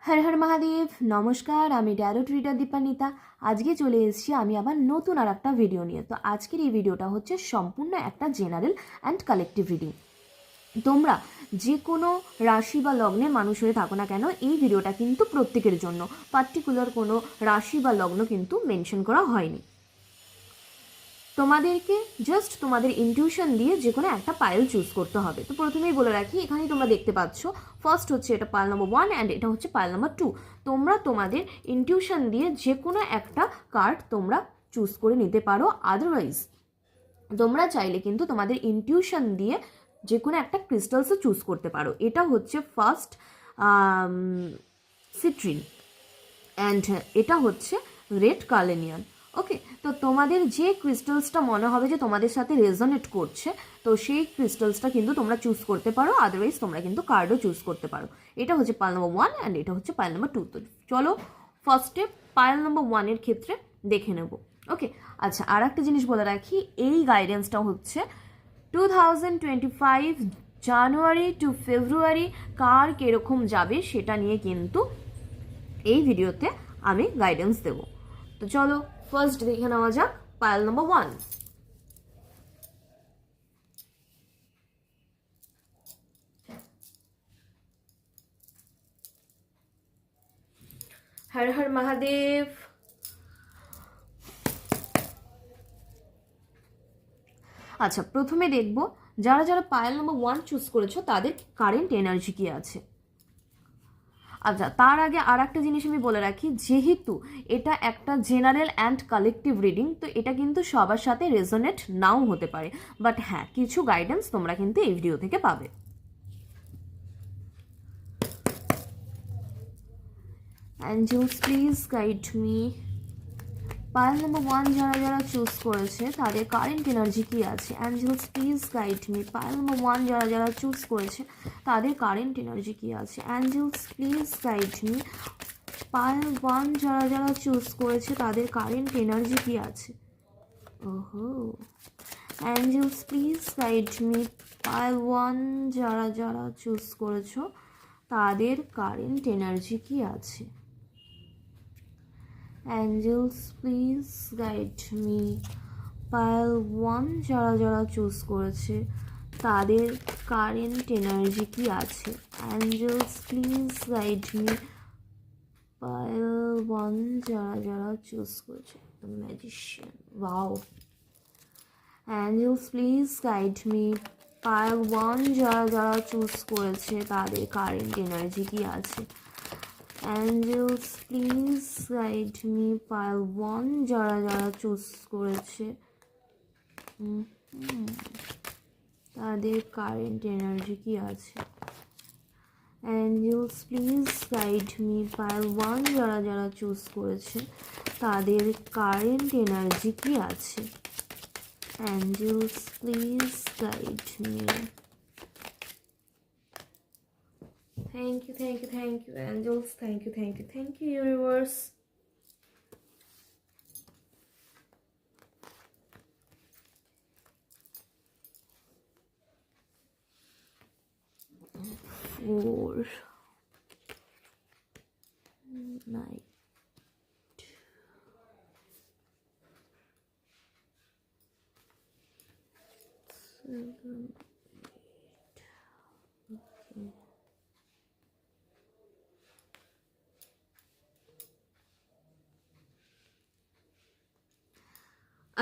হর হর মহাদেব। নমস্কার, আমি tarot reader Dipanwita. আজকে চলে এসেছি আমি আবার নতুন আর একটা ভিডিও নিয়ে। তো আজকের এই ভিডিওটা হচ্ছে সম্পূর্ণ একটা জেনারেল অ্যান্ড কালেকটিভ রিডিং। তোমরা যে কোনো রাশি বা লগ্নের মানুষ হয়ে থাকো না কেন, এই ভিডিওটা কিন্তু প্রত্যেকের জন্য, পার্টিকুলার কোনো রাশি বা লগ্ন কিন্তু মেনশন করা হয়নি। তোমাদেরকে জাস্ট তোমাদের ইনটিউশন দিয়ে যে কোনো একটা পাইল চুজ করতে হবে। তো প্রথমেই বলে রাখি, এখানেই তোমরা দেখতে পাচ্ছ ফার্স্ট হচ্ছে এটা পাইল নাম্বার 1 অ্যান্ড এটা হচ্ছে পাইল নাম্বার 2। তোমরা তোমাদের ইনটিউশন দিয়ে যে কোনো একটা কার্ড তোমরা চুজ করে নিতে পারো। আদারওয়াইজ তোমরা চাইলে কিন্তু তোমাদের ইনটিউশন দিয়ে যে কোনো একটা ক্রিস্টালসও চুজ করতে পারো। এটা হচ্ছে ফার্স্ট সিট্রিন অ্যান্ড এটা হচ্ছে রেড কার্লেনিয়ান। ওকে, তো তোমাদের যে ক্রিস্টালসটা মনে হবে যে তোমাদের সাথে রেজোনেট করছে, তো সেই ক্রিস্টালসটা কিন্তু তোমরা চুজ করতে পারো। আদারওয়াইজ তোমরা কিন্তু কার্ডও চুজ করতে পারো। এটা হচ্ছে পাইল নাম্বার 1 অ্যান্ড এটা হচ্ছে পাইল নাম্বার 2। তো চলো ফার্স্টে পাইল নাম্বার 1-এর ক্ষেত্রে দেখে নেব। ওকে, আচ্ছা, আর একটা জিনিস বলে রাখি, এই গাইডেন্সটা হচ্ছে 2025 জানুয়ারি টু ফেব্রুয়ারি কার কীরকম যাবে সেটা নিয়ে কিন্তু এই ভিডিওতে আমি গাইডেন্স দেব। তো চলো ফার্স্ট দেখে নেওয়া যাক পাইল নাম্বার 1। হর হর মহাদেব। আচ্ছা, প্রথমে দেখব যারা যারা পাইল নাম্বার 1 চুজ করেছো তাদের কারেন্ট এনার্জি কি আছে। আচ্ছা, তার আগে আর একটা জিনিস আমি বলে রাখি, যেহেতু এটা একটা জেনারেল অ্যান্ড কালেকটিভ রিডিং, তো এটা কিন্তু সবার সাথে রেজোনেট নাও হতে পারে, বাট হ্যাঁ, কিছু গাইডেন্স তোমরা কিন্তু এই ভিডিও থেকে পাবে। Angels please guide me. Pile number 1 যারা যারা চুজ করেছে তাদের কারেন্ট এনার্জি কি আছে। Angels please guide me. Pile number 1 যারা যারা চুজ করেছে তাদের কারেন্ট এনার্জি কি আছে। Angels please guide me. Pile 1 যারা যারা চুজ করেছে তাদের কারেন্ট এনার্জি কি আছে। ওহো, angels please guide me. Pile 1 যারা যারা চুজ করেছো তাদের কারেন্ট এনার্জি কি আছে। Angels please guide me. Pile 1 যারা যারা চুজ করেছে তাদের কারেন্ট এনার্জি কি আছে। Angels please guide me. Pile 1 যারা যারা চুজ করেছে, The Magician, wow. Angels please guide me. Pile 1 যারা যারা চুজ করেছে তাদের কারেন্ট এনার্জি কি আছে। Angels please guide me. Pile 1 যারা যারা চুজ করেছে তাদের কারেন্ট এনার্জি কি আছে। Angels please guide me. Pile 1 যারা যারা চুজ করেছে তাদের কারেন্ট এনার্জি কি আছে। Angels please guide me. Thank you, thank you, thank you, angels. Thank you, thank you, thank you, universe. Four, nine, seven, 8. Okay.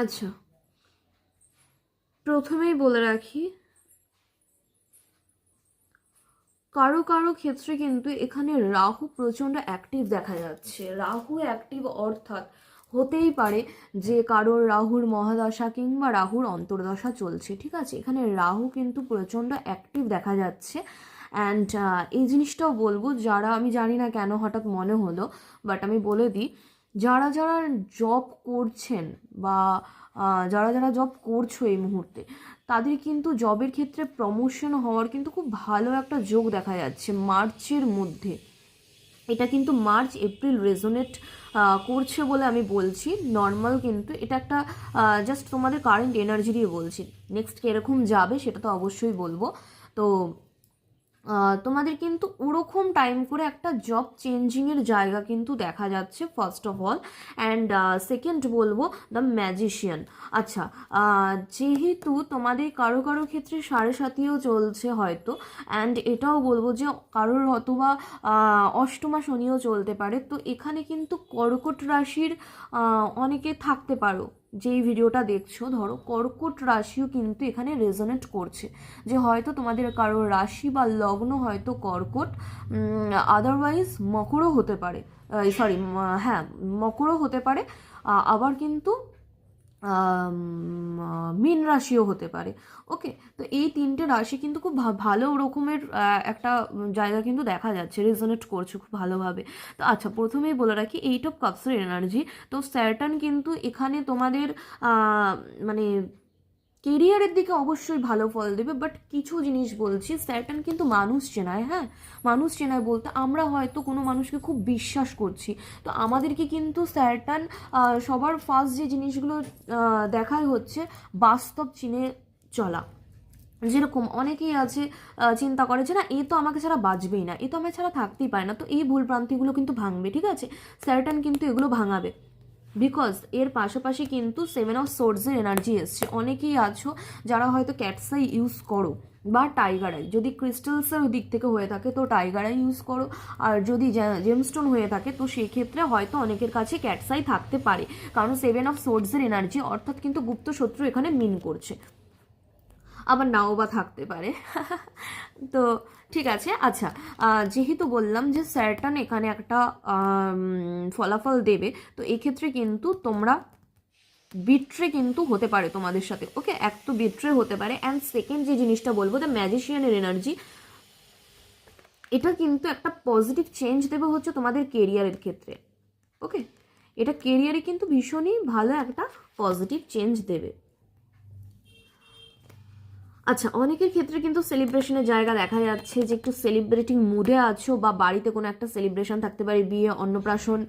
আচ্ছা, প্রথমেই বলে রাখি, কারো কারো ক্ষেত্রে কিন্তু এখানে রাহু প্রচণ্ড অ্যাক্টিভ দেখা যাচ্ছে। রাহু অ্যাক্টিভ অর্থাৎ হতেই পারে যে কারোর রাহুর মহাদশা কিংবা রাহুর অন্তর্দশা চলছে, ঠিক আছে। এখানে রাহু কিন্তু প্রচণ্ড অ্যাক্টিভ দেখা যাচ্ছে। অ্যান্ড এই জিনিসটাও বলবো, যারা, আমি জানি না কেন হঠাৎ মনে হলো, বাট আমি বলে দিই, যারা যারা জব করছেন বা যারা যারা জব করছো এই মুহূর্তে, তাদের কিন্তু জবের ক্ষেত্রে প্রমোশন হওয়ার কিন্তু খুব ভালো একটা যোগ দেখা যাচ্ছে মার্চের মধ্যে। এটা কিন্তু মার্চ এপ্রিল রেজোনেট করছে বলে আমি বলছি, নর্মাল কিন্তু এটা একটা জাস্ট তোমাদের কারেন্ট এনার্জি দিয়ে বলছি। নেক্সট কীরকম যাবে সেটা তো অবশ্যই বলবো। তো তোমাদের কিন্তু ওরকম টাইম করে একটা জব চেঞ্জিংয়ের জায়গা কিন্তু দেখা যাচ্ছে first of all. And second বলবো দ্য ম্যাজিশিয়ান। আচ্ছা, যেহেতু তোমাদের কারো কারো ক্ষেত্রে 7.5ও চলছে হয়তো, অ্যান্ড এটাও বলবো যে কারোর হয়তোবা অষ্টমা শনিও চলতে পারে, তো এখানে কিন্তু কর্কট রাশির অনেকে থাকতে পারো। যেই ভিডিওটা দেখছো, ধরো কর্কট রাশিও কিন্তু এখানে রেজোনেট করছে, যে হয়তো তোমাদের কারোর রাশি বা লগ্ন হয়তো কর্কট, আদারওয়াইজ মকরও হতে পারে, সরি, হ্যাঁ মকরও হতে পারে, আবার কিন্তু মীন রাশিও হতে পারে। ওকে, তো এই 3টে রাশি কিন্তু খুব ভালো রকমের একটা জায়গা কিন্তু দেখা যাচ্ছে, রেজোনেট করছে খুব ভালোভাবে। তো আচ্ছা, প্রথমেই বলে রাখি 8 অফ কাপসের এনার্জি, তো স্যাটার্ন কিন্তু এখানে তোমাদের মানে কেরিয়ারের দিকে অবশ্যই ভালো ফল দেবে, বাট কিছু জিনিস বলছি, স্যাটার্ন কিন্তু মানুষ চেনায়। হ্যাঁ, মানুষ চেনায় বলতে আমরা হয়তো কোনো মানুষকে খুব বিশ্বাস করছি, তো আমাদেরকে কিন্তু স্যাটার্ন সবার ফার্স্ট যে জিনিসগুলো দেখায় হচ্ছে বাস্তব চিনে চলা। যেরকম অনেকেই আছে চিন্তা করে যে না, এ তো আমাকে ছাড়া বাঁচবেই না, এ তো আমাকে ছাড়া থাকতেই পারে না, তো এই ভুল ভ্রান্তিগুলো কিন্তু ভাঙবে, ঠিক আছে? স্যাটার্ন কিন্তু এগুলো ভাঙাবে, বিকজ এর পাশাপাশি কিন্তু 7 অফ সোর্ডসের এনার্জি এসছে। অনেকেই আছো যারা হয়তো ক্যাটসাই ইউজ করো বা টাইগার আই, যদি ক্রিস্টালসের দিক থেকে হয়ে থাকে তো টাইগার আই ইউজ করো, আর যদি জেমস্টোন হয়ে থাকে তো সেই ক্ষেত্রে হয়তো অনেকের কাছে ক্যাটসাই থাকতে পারে, কারণ 7 অফ সোর্ডসের এনার্জি, অর্থাৎ কিন্তু গুপ্ত শত্রু এখানে মিন করছে, আবার নাও বা থাকতে পারে। তো ঠিক আছে। আচ্ছা, যেহেতু বললাম যে স্যাটার্ন এখানে একটা ফলাফল দেবে, তো এক্ষেত্রে কিন্তু তোমরা বিট্রে কিন্তু হতে পারে তোমাদের সাথে। ওকে, এক তো বিট্রে হতে পারে, অ্যান্ড সেকেন্ড যে জিনিসটা বলবো, দ্য ম্যাজিশিয়ানের এনার্জি, এটা কিন্তু একটা পজিটিভ চেঞ্জ দেবে হচ্ছে তোমাদের কেরিয়ারের ক্ষেত্রে। ওকে, এটা কেরিয়ারে কিন্তু ভীষণই ভালো একটা পজিটিভ চেঞ্জ দেবে। আচ্ছা, অনেকের ক্ষেত্রে কিন্তু সেলিব্রেশনের জায়গা দেখা যাচ্ছে, যে একটু সেলিব্রেটিং মুডে আছো, বা বাড়িতে কোনো একটা সেলিব্রেশন থাকতে পারে, বিয়ে, অন্নপ্রাশন,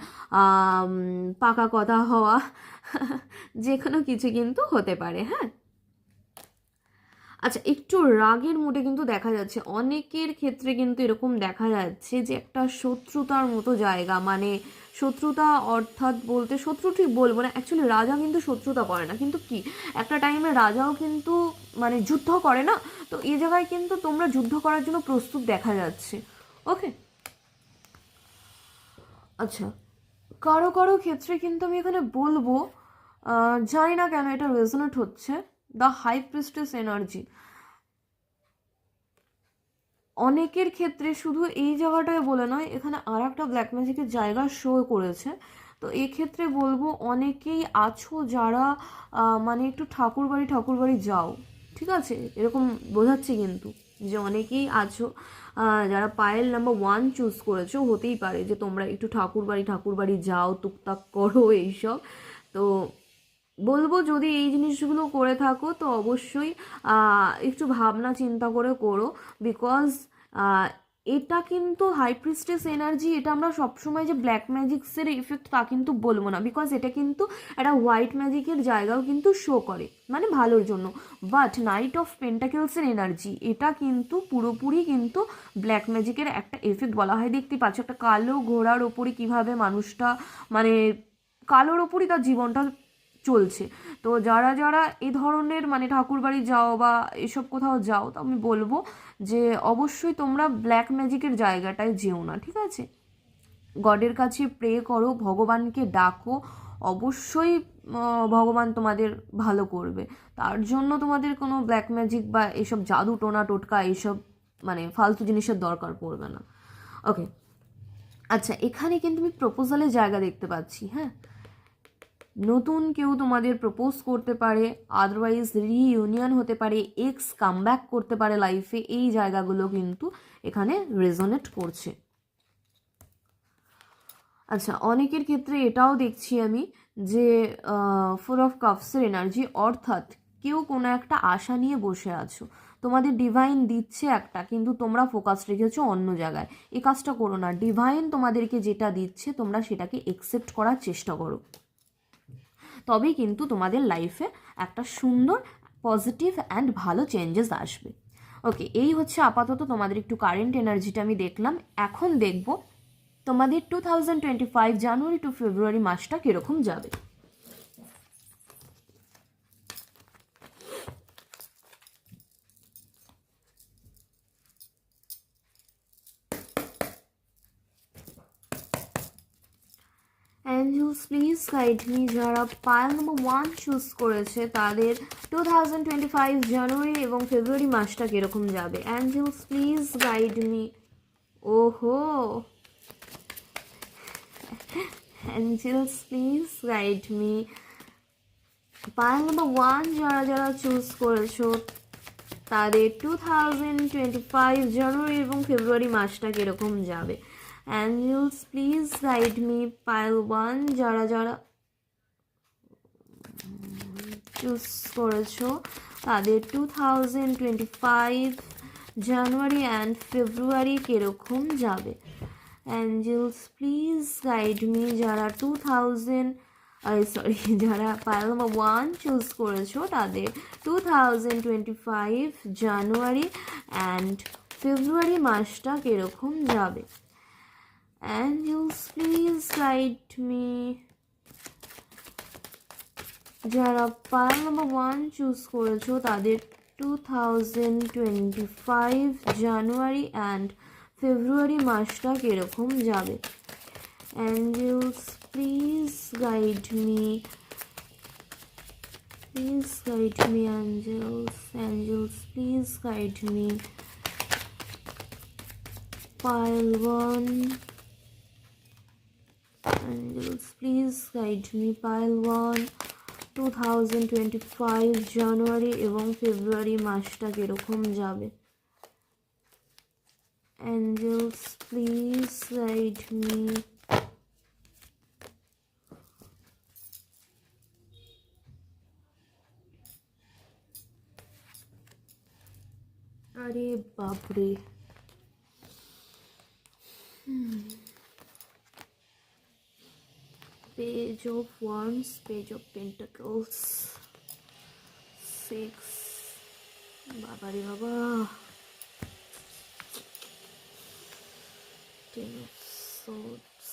পাকা কথা হওয়া, যে কোনো কিছু কিন্তু হতে পারে। হ্যাঁ, আচ্ছা, একটু রাগের মুডে কিন্তু দেখা যাচ্ছে অনেকের ক্ষেত্রে, কিন্তু এরকম দেখা যাচ্ছে যে একটা শত্রুতার মতো জায়গা, মানে শত্রুতা, অর্থাৎ বলতে শত্রু ঠিক বলবো না, অ্যাকচুয়ালি রাজা কিন্তু শত্রুতা করে না, কিন্তু কি একটা টাইমে রাজাও কিন্তু মানে যুদ্ধ করে না, তো এই জায়গায় কিন্তু তোমরা যুদ্ধ করার জন্য প্রস্তুত দেখা যাচ্ছে। ওকে, আচ্ছা, কারো কারো ক্ষেত্রে কিন্তু আমি এখানে বলবো, জানি না কেন এটা রেজোনেট হচ্ছে, দ্য হাই প্রিস্টেস এনার্জি। অনেকের ক্ষেত্রে শুধু এই জায়গাটায় বলে নয়, এখানে আর একটা ব্ল্যাক ম্যাজিকের জায়গা শো করেছে, তো এক্ষেত্রে বলবো অনেকেই আছো যারা মানে একটু ঠাকুরবাড়ি যাও, ঠিক আছে? এরকম বোঝাচ্ছে কিন্তু যে অনেকেই আছো যারা পায়েল নাম্বার 1 চুজ করেছো, হতেই পারে যে তোমরা একটু ঠাকুরবাড়ি যাও, টুকটাক করো এইসব। তো বলবো যদি এই জিনিসগুলো করে থাকো তো অবশ্যই একটু ভাবনা চিন্তা করে করো, বিকজ এটা কিন্তু হাই প্রিস্টেস এনার্জি, এটা আমরা সবসময় যে ব্ল্যাক ম্যাজিক্সের ইফেক্ট তা কিন্তু বলবো না, বিকজ এটা কিন্তু একটা হোয়াইট ম্যাজিকের জায়গাও কিন্তু শো করে, মানে ভালোর জন্য। বাট নাইট অফ পেন্টাকেলসের এনার্জি, এটা কিন্তু পুরোপুরি কিন্তু ব্ল্যাক ম্যাজিকের একটা এফেক্ট বলা হয়। দেখতে পাচ্ছ একটা কালো ঘোড়ার ওপরে কিভাবে মানুষটা, মানে কালোর ওপরই তার জীবনটা চলছে। তো যারা যারা এই ধরনের মানে ঠাকুরবাড়ি যাও বা এসব কোথাও যাও, তো আমি বলবো যে অবশ্যই তোমরা ব্ল্যাক ম্যাজিকের জায়গাটায় যেও না, ঠিক আছে? গডের কাছে প্রে করো, ভগবানকে ডাকো, অবশ্যই ভগবান তোমাদের ভালো করবে। তার জন্য তোমাদের কোনো ব্ল্যাক ম্যাজিক বা এসব জাদু টোনা টোটকা এইসব মানে ফালতু জিনিসের দরকার পড়বে না। ওকে, আচ্ছা, এখানে কিন্তু আমি প্রপোজালের জায়গা দেখতে পাচ্ছি। হ্যাঁ, নতুন কেউ তোমাদের প্রপোজ করতে পারে, আদারওয়াইজ রিইউনিয়ন হতে পারে, এক্স কামব্যাক করতে পারে লাইফে, এই জায়গাগুলো কিন্তু এখানে রেজোনেট করছে। আচ্ছা, অনেকের ক্ষেত্রে এটাও দেখছি আমি যে 4 অফ কাপসের এনার্জি, অর্থাৎ কেউ কোনো একটা আশা নিয়ে বসে আছো, তোমাদের ডিভাইন দিচ্ছে একটা, কিন্তু তোমরা ফোকাস রেখেছো অন্য জায়গায়। এই কাজটা করো না, ডিভাইন তোমাদেরকে যেটা দিচ্ছে তোমরা সেটাকে একসেপ্ট করার চেষ্টা করো, তবেই কিন্তু তোমাদের লাইফে একটা সুন্দর পজিটিভ অ্যান্ড ভালো চেঞ্জেস আসবে। ওকে, এই হচ্ছে আপাতত তোমাদের একটু কারেন্ট এনার্জিটা আমি দেখলাম। এখন দেখব তোমাদের 2025 জানুয়ারি টু ফেব্রুয়ারি মাসটা কীরকম যাবে। Angels please guide me. যারা পাইল নম্বর 1 চুজ করেছে তাদের 2025 জানুয়ারি এবং ফেব্রুয়ারি মাসটা কীরকম যাবে। Angels please guide me. ওহো, angels please guide me. Pile number 1 যারা চুজ করেছো তাদের 2025 জানুয়ারি এবং ফেব্রুয়ারি মাসটা কীরকম যাবে। Angels please guide me. Pile 1 যারা চুজ করেছো তাদের 2025 জানুয়ারি অ্যান্ড ফেব্রুয়ারি কীরকম যাবে। Angels please guide me. যারা যারা পাইল নম্বর 1 চুজ করেছো তাদের 2025 জানুয়ারি অ্যান্ড ফেব্রুয়ারি মাসটা কীরকম যাবে। Angels please guide me. যারা পাইল নম্বর 1 চুজ করেছো তাদের 2025 জানুয়ারি অ্যান্ড ফেব্রুয়ারি মাসটা কীরকম যাবে। Angels please guide me. Please guide me angels. Angels please guide me. Pile 1 angels please guide me. Pile 1 2025 জানুয়ারি এবং ফেব্রুয়ারি মাসটা কীরকম যাবে। Angels please guide me. আরে বাপরে, page of wands, page of pentacles, 6, বাবারে বাবা, 10 of swords,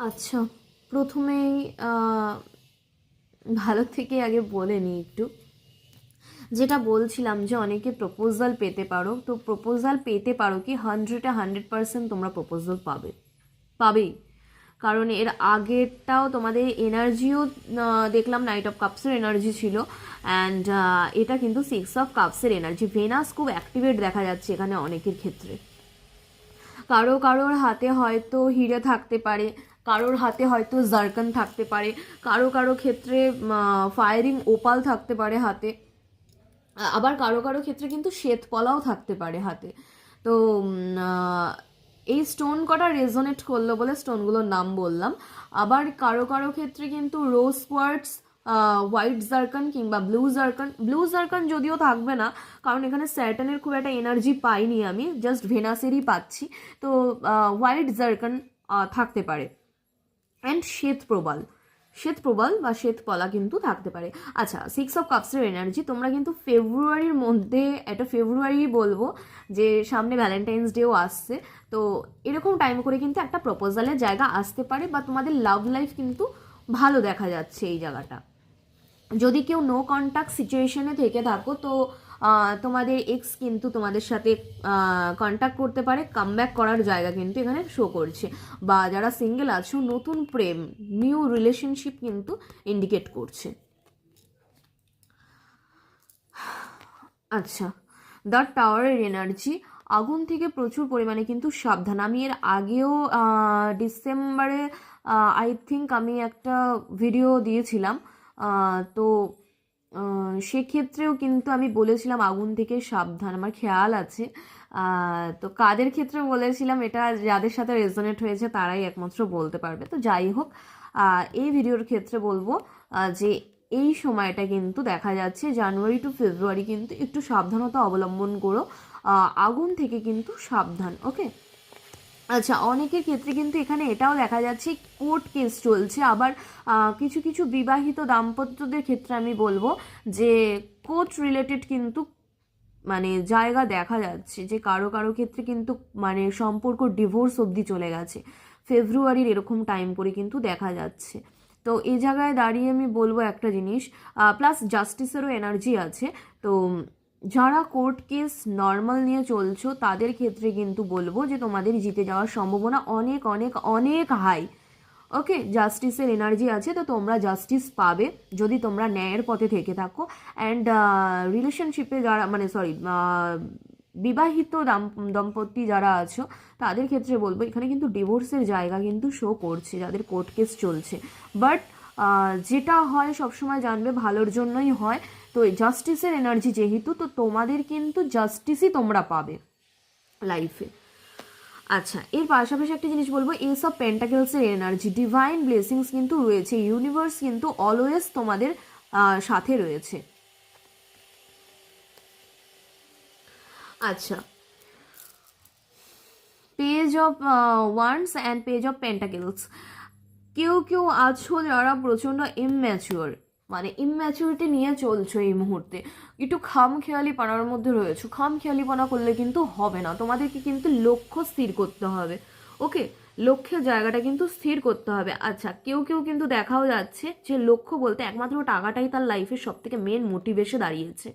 আচ্ছা প্রথমেই ভালো থেকে আগে বলে নিই একটু, যেটা বলছিলাম যে অনেকে প্রপোজাল পেতে পারো, তো প্রপোজাল পেতে পারো কি 100% তোমরা প্রপোজাল পাবেই, কারণ এর আগেরটাও তোমাদের এনার্জিও দেখলাম নাইট অফ কাপসের এনার্জি ছিল, অ্যান্ড এটা কিন্তু 6 অফ কাপসের এনার্জি। ভেনাস খুব অ্যাক্টিভেট দেখা যাচ্ছে এখানে অনেকের ক্ষেত্রে। কারোর হাতে হয়তো হিরে থাকতে পারে, কারোর হাতে হয়তো জার্কান থাকতে পারে, কারো ক্ষেত্রে ফায়ারিং ওপাল থাকতে পারে হাতে, আবার কারো ক্ষেত্রে কিন্তু শ্বেতপলাও থাকতে পারে হাতে। তো এই স্টোন কটা রেজোনেট করলো বলে স্টোনগুলোর নাম বললাম। আবার কারো ক্ষেত্রে কিন্তু রোজ কোয়ার্টস, হোয়াইট জার্কান কিংবা ব্লু জার্কান যদিও থাকবে না, কারণ এখানে স্যাটার্নের খুব একটা এনার্জি পাইনি আমি, জাস্ট ভেনাসেরই পাচ্ছি। তো হোয়াইট জার্কান থাকতে পারে, অ্যান্ড শ্বেতপ্রবাল বা শ্বেতপলা কিন্তু থাকতে পারে। আচ্ছা, 6 অফ কাপসের এনার্জি তোমরা কিন্তু ফেব্রুয়ারির মধ্যে, এটা ফেব্রুয়ারি বলবো যে সামনে ভ্যালেন্টাইন্স ডেও আসছে, তো এরকম টাইম করে কিন্তু একটা প্রপোজালের জায়গা আসতে পারে, বা তোমাদের লাভ লাইফ কিন্তু ভালো দেখা যাচ্ছে এই জায়গাটা। যদি কেউ নো কন্ট্যাক্ট সিচুয়েশনে থেকে থাকো তো তোমাদের এক্স কিন্তু তোমাদের সাথে কন্ট্যাক্ট করতে পারে, কামব্যাক করার জায়গা কিন্তু এখানে শো করছে, বা যারা সিঙ্গেল আছো নতুন প্রেম, নিউ রিলেশনশিপ কিন্তু ইন্ডিকেট করছে। আচ্ছা, দ্য টাওয়ারের এনার্জি, আগুন থেকে প্রচুর পরিমাণে কিন্তু সাবধান। আমি এর আগেও ডিসেম্বরে আই থিঙ্ক আমি একটা ভিডিও দিয়েছিলাম, তো সেক্ষেত্রেও কিন্তু আমি বলেছিলাম আগুন থেকে সাবধান, আমার খেয়াল আছে। তো কাদের ক্ষেত্রে বলেছিলাম এটা যাদের সাথে রেজোনেট হয়েছে তারাই একমাত্র বলতে পারবে। তো যাই হোক, এই ভিডিওর ক্ষেত্রে বলবো যে এই সময়টা কিন্তু দেখা যাচ্ছে জানুয়ারি টু ফেব্রুয়ারি কিন্তু একটু সাবধানতা অবলম্বন করো, আগুন থেকে কিন্তু সাবধান। ওকে, আচ্ছা, অনেকের ক্ষেত্রে কিন্তু এখানে এটাও দেখা যাচ্ছে কোর্ট কেস চলছে, আবার কিছু কিছু বিবাহিত দাম্পত্যদের ক্ষেত্রে আমি বলবো যে কোর্ট রিলেটেড কিন্তু মানে জায়গা দেখা যাচ্ছে, যে কারো কারো ক্ষেত্রে কিন্তু মানে সম্পর্ক ডিভোর্স অবধি চলে গেছে ফেব্রুয়ারির এরকম টাইম করে কিন্তু দেখা যাচ্ছে। তো এই জায়গায় দাঁড়িয়ে আমি বলবো একটা জিনিস, প্লাস জাস্টিসেরও এনার্জি আছে। তো যারা কোর্ট কেস নর্মাল নিয়ে চলছো তাদের ক্ষেত্রে কিন্তু বলবো যে তোমাদের জিতে যাওয়ার সম্ভাবনা অনেক অনেক অনেক হাই। ওকে, জাস্টিসের এনার্জি আছে, তো তোমরা জাস্টিস পাবে যদি তোমরা ন্যায়ের পথে থেকে থাকো। অ্যান্ড রিলেশনশিপে যারা মানে সরি বিবাহিত দম্পতি যারা আছো তাদের ক্ষেত্রে বলবো এখানে কিন্তু ডিভোর্সের জায়গা কিন্তু শো করছে যাদের কোর্ট কেস চলছে। বাট যেটা হয় সবসময় জানবে ভালোর জন্যই হয়। তো জাস্টিসের এনার্জি যেহেতু, তো তোমাদের কিন্তু জাস্টিসই তোমরা পাবে লাইফে। আচ্ছা, এর পাশাপাশি একটা জিনিস বলবো, এস অফ পেন্টাকেলসের এনার্জি, ডিভাইন ব্লেসিংস কিন্তু রয়েছে, ইউনিভার্স কিন্তু অলওয়েজ তোমাদের সাথে রয়েছে। আচ্ছা, page of wands and page of pentacles, কেউ কেউ আছো যারা প্রচণ্ড ইমম্যাচিওর, মানে ইমম্যাচিউরিটি নিয়ে চলছো এই মুহূর্তে, একটু খামখেয়ালিপনার মধ্যে রয়েছো। খামখেয়ালিপনা করলে কিন্তু হবে না, তোমাদেরকে কিন্তু লক্ষ্য স্থির করতে হবে। ওকে, লক্ষ্যের জায়গাটা কিন্তু স্থির করতে হবে। আচ্ছা, কেউ কেউ কিন্তু দেখাও যাচ্ছে যে লক্ষ্য বলতে একমাত্র টাকাটাই তার লাইফের সব থেকে মেন মোটিভেশে দাঁড়িয়েছে।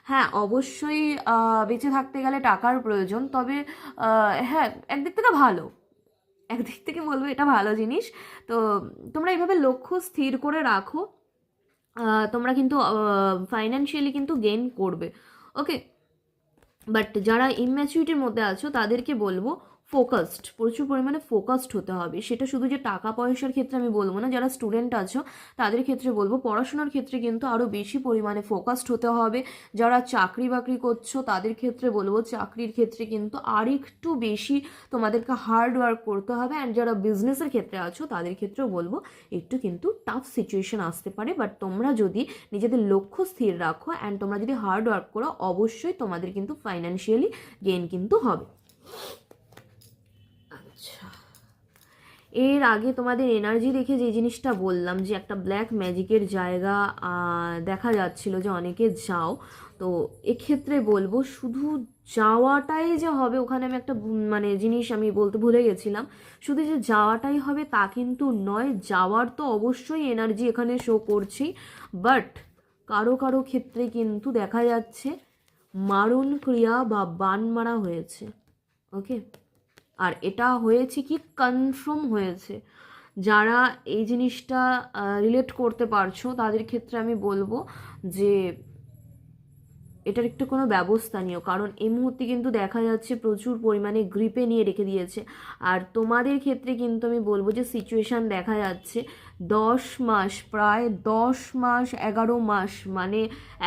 হ্যাঁ, অবশ্যই বেঁচে থাকতে গেলে টাকার প্রয়োজন, তবে হ্যাঁ একদিক থেকে ভালো, একদিক থেকে বলবো এটা ভালো জিনিস। তো তোমরা এইভাবে লক্ষ্য স্থির করে রাখো, তোমরা কিন্তু ফাইন্যান্সিয়ালি কিন্তু গেইন করবে। ওকে, বাট যারা ইম্যাচুরিটির মধ্যে আছো তাদেরকে বলবো ফোকাসড, প্রচুর পরিমাণে ফোকাসড হতে হবে। সেটা শুধু যে টাকা পয়সার ক্ষেত্রে আমি বলবো না, যারা স্টুডেন্ট আছো তাদের ক্ষেত্রে বলবো পড়াশোনার ক্ষেত্রে কিন্তু আরও বেশি পরিমাণে ফোকাসড হতে হবে। যারা চাকরি বাকরি করছো তাদের ক্ষেত্রে বলবো চাকরির ক্ষেত্রে কিন্তু আর একটু বেশি তোমাদেরকে হার্ড ওয়ার্ক করতে হবে। অ্যান্ড যারা বিজনেসের ক্ষেত্রে আছো তাদের ক্ষেত্রেও বলবো একটু কিন্তু টাফ সিচুয়েশন আসতে পারে, বাট তোমরা যদি নিজেদের লক্ষ্য স্থির রাখো অ্যান্ড তোমরা যদি হার্ড ওয়ার্ক করো অবশ্যই তোমাদের কিন্তু ফাইন্যান্সিয়ালি গেইন কিন্তু হবে। আচ্ছা, এর আগে তোমাদের এনার্জি দেখে যে জিনিসটা বললাম যে একটা ব্ল্যাক ম্যাজিকের জায়গা দেখা যাচ্ছিল যে অনেকে যাও, তো এক্ষেত্রে বলবো শুধু যাওয়াটাই যে হবে ওখানে, আমি একটা মানে জিনিস আমি বলতে ভুলে গেছিলাম, শুধু যে যাওয়াটাই হবে তা কিন্তু নয়, যাওয়ার তো অবশ্যই এনার্জি এখানে শো করছি, বাট কারো কারো ক্ষেত্রে কিন্তু দেখা যাচ্ছে মারণ ক্রিয়া বা বান মারা হয়েছে। ওকে, আর এটা হয়েছে কি কনফার্ম হয়েছে। যারা এই জিনিসটা রিলেট করতে পারছো তাদের ক্ষেত্রে আমি বলবো যে এটার একটু কোনো ব্যবস্থা নিও, কারণ এই মুহূর্তে কিন্তু দেখা যাচ্ছে প্রচুর পরিমাণে গ্রিপে নিয়ে রেখে দিয়েছে। আর তোমাদের ক্ষেত্রে কিন্তু আমি বলবো যে সিচুয়েশান দেখা যাচ্ছে 10 মাস, প্রায় 10 মাস 11 মাস, মানে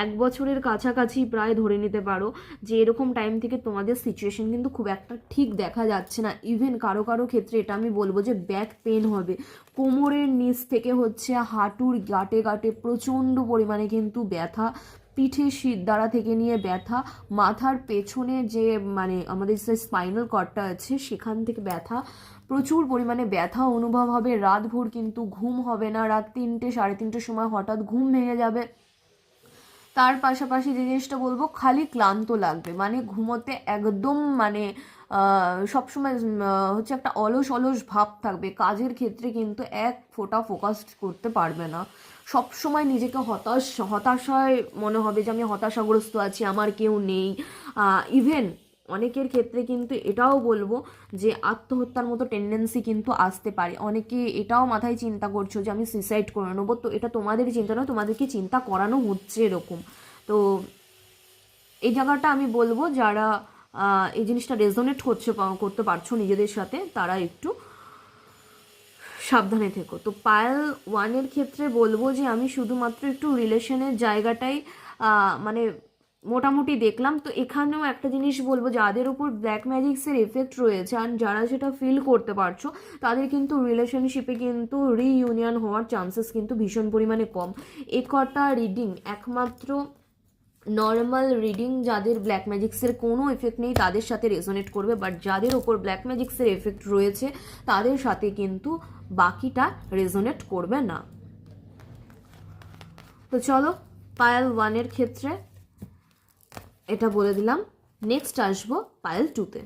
1 বছরের কাছাকাছি প্রায় ধরে নিতে পারো যে এরকম টাইম থেকে তোমাদের সিচুয়েশান কিন্তু খুব একটা ঠিক দেখা যাচ্ছে না। ইভেন কারো কারো ক্ষেত্রে এটা আমি বলবো যে ব্যাক পেন হবে, কোমরের নিচ থেকে হচ্ছে হাঁটুর গাঁটে গাঁটে প্রচণ্ড পরিমাণে কিন্তু ব্যথা, পিঠে শিরদাঁড়া থেকে নিয়ে ব্যথা, মাথার পেছনে যে মানে আমাদের যে স্পাইনাল কর্ডটা আছে সেখান থেকে ব্যথা, প্রচুর পরিমাণে ব্যথা অনুভব হবে। রাতভর কিন্তু ঘুম হবে না, রাত 3টে 3:30টার সময় হঠাৎ ঘুম ভেঙে যাবে। তার পাশাপাশি যে জিনিসটা বলবো খালি ক্লান্ত লাগবে, মানে ঘুমোতে একদম মানে সবসময় হচ্ছে একটা অলস অলস ভাব থাকবে। কাজের ক্ষেত্রে কিন্তু এক ফোঁটা ফোকাস করতে পারবে না, সব সময় নিজেকে হতাশায় মনে হবে যে আমি হতাশাগ্রস্ত আছি, আমার কেউ নেই। ইভেন অনেকের ক্ষেত্রে কিন্তু এটাও বলবো যে আত্মহত্যার মতো টেন্ডেন্সি কিন্তু আসতে পারে। অনেকে এটাও মাথায় চিন্তা করছো যে আমি সুইসাইড করে নেবো, তো এটা তোমাদের চিন্তা নয়, তোমাদেরকে চিন্তা করানো হচ্ছে এরকম। তো এই জায়গাটা আমি বলবো যারা এই জিনিসটা রেজোনেট করতে পারছো নিজেদের সাথে তারা একটু সাবধানে থেকো। তো পায়েল 1-এর ক্ষেত্রে বলবো যে আমি শুধুমাত্র একটু রিলেশনের জায়গাটাই মানে মোটামুটি দেখলাম। তো এখানেও একটা জিনিস বলবো, যাদের উপর ব্ল্যাক ম্যাজিক্সের এফেক্ট রয়েছে আর যারা সেটা ফিল করতে পারছো, তাদের কিন্তু রিলেশনশিপে কিন্তু রিইউনিয়ন হওয়ার চান্সেস কিন্তু ভীষণ পরিমাণে কম। এ কটা রিডিং একমাত্র নর্মাল রিডিং, যাদের ব্ল্যাক ম্যাজিক্সের কোনো এফেক্ট নেই তাদের সাথে রেজোনেট করবে, বাট যাদের ওপর ব্ল্যাক ম্যাজিক্সের এফেক্ট রয়েছে তাদের সাথে কিন্তু বাকিটা রেজোনেট করবে না। তো চলো, পায়েল 1-এর ক্ষেত্রে এটা বলে দিলাম। নেক্সট আসবো পায়েল 2-তে।